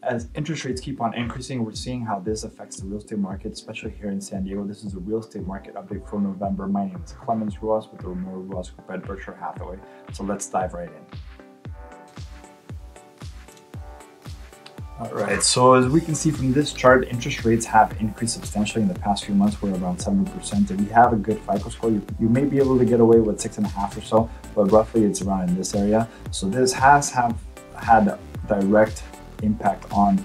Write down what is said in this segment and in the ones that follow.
As interest rates keep on increasing, we're seeing how this affects the real estate market, especially here in San Diego. This is a real estate market update for November. My name is Clemens Ruas with the Ramiro Ruas Group at Berkshire Hathaway. So let's dive right in. All right, so as we can see from this chart, interest rates have increased substantially in the past few months. We're around 7%. If you have a good FICO score, you may be able to get away with 6.5 or so, but roughly it's around in this area. So this has had direct impact on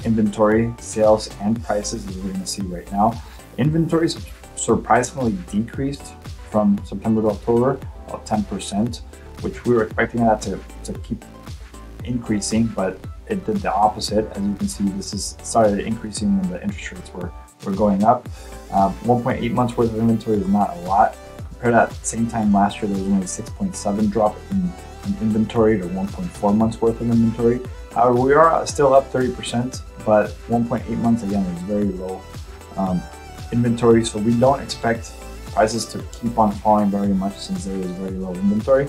inventory, sales, and prices, as we're going to see right now. Inventory surprisingly decreased from September to October, about 10%, which we were expecting that to keep increasing, but it did the opposite. As you can see, this is started increasing when the interest rates were going up. 1.8 months worth of inventory is not a lot. Compared to that same time last year, there was only a 6.7 drop in inventory to 1.4 months worth of inventory. However, we are still up 30%, but 1.8 months again is very low inventory. So we don't expect prices to keep on falling very much since there is very low inventory,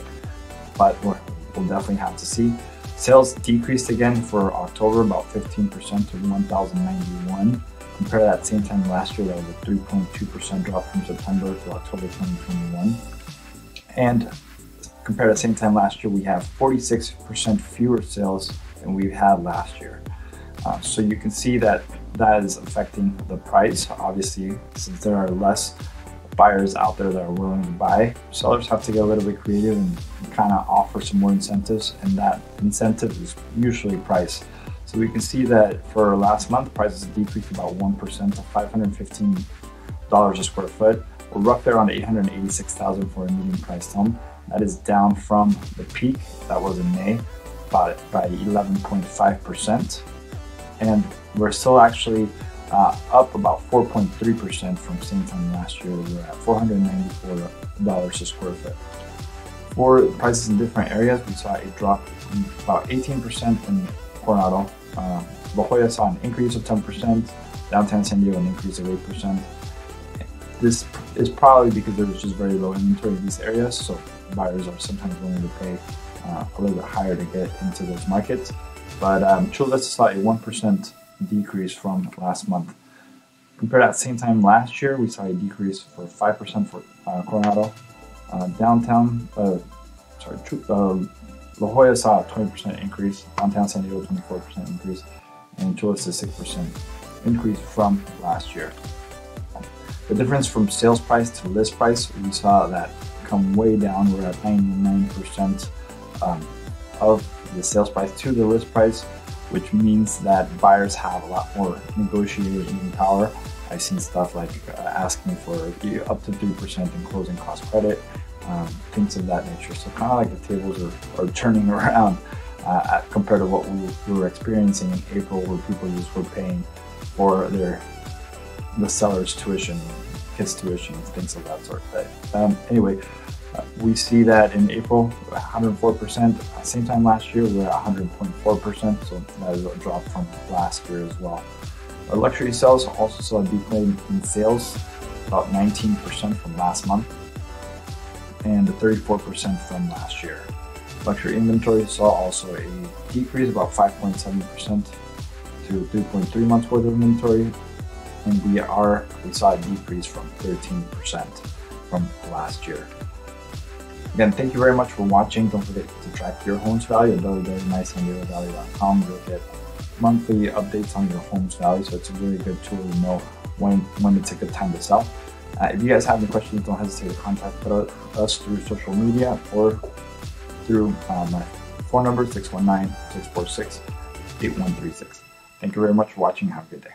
but we'll definitely have to see. Sales decreased again for October, about 15% to 1,091. Compared to that same time last year, that was a 3.2% drop from September to October 2021. And compared to the same time last year, we have 46% fewer sales than we had last year. So you can see that is affecting the price. Obviously, since there are less buyers out there that are willing to buy, sellers have to get a little bit creative and kind of offer some more incentives, and that incentive is usually price. So we can see that for last month, prices decreased about 1% to $515 a square foot, or roughly around $886,000 for a medium priced home. That is down from the peak that was in May by 11.5%, and we're still actually up about 4.3% from same time last year. We're at $494 a square foot. For prices in different areas, we saw a drop about 18% in Coronado. La Jolla saw an increase of 10%, downtown San Diego an increase of 8%. This is probably because there's just very low inventory in these areas, so buyers are sometimes willing to pay a little bit higher to get into those markets. But Chula Vista saw a 1% decrease from last month. Compared to that same time last year, we saw a decrease for 5% for Coronado. Downtown, La Jolla saw a 20% increase, downtown San Diego 24% increase, and Chula Vista 6% increase from last year. The difference from sales price to list price, we saw that come way down. We're at 99% of the sales price to the list price, which means that buyers have a lot more negotiating power. I've seen stuff like asking for up to 3% in closing cost credit, things of that nature. So kind of like the tables are turning around compared to what we were experiencing in April, where people just were paying for the seller's tuition, kids' tuition, things of that sort. But anyway, we see that in April, 104%. Same time last year, we're at 100.4%, so that is a drop from last year as well. Our luxury sales also saw a decline in sales, about 19% from last month, and 34% from last year. Luxury inventory saw also a decrease, about 5.7% to 3.3 months worth of inventory, and we saw a decrease from 13% from last year. Again, thank you very much for watching. Don't forget to track your home's value at www.mysandiegovalley.com. You'll get monthly updates on your home's value, so it's a really good tool to know when it's a good time to sell. If you guys have any questions, don't hesitate to contact us through social media or through my phone number, 619-646-8136. Thank you very much for watching. Have a good day.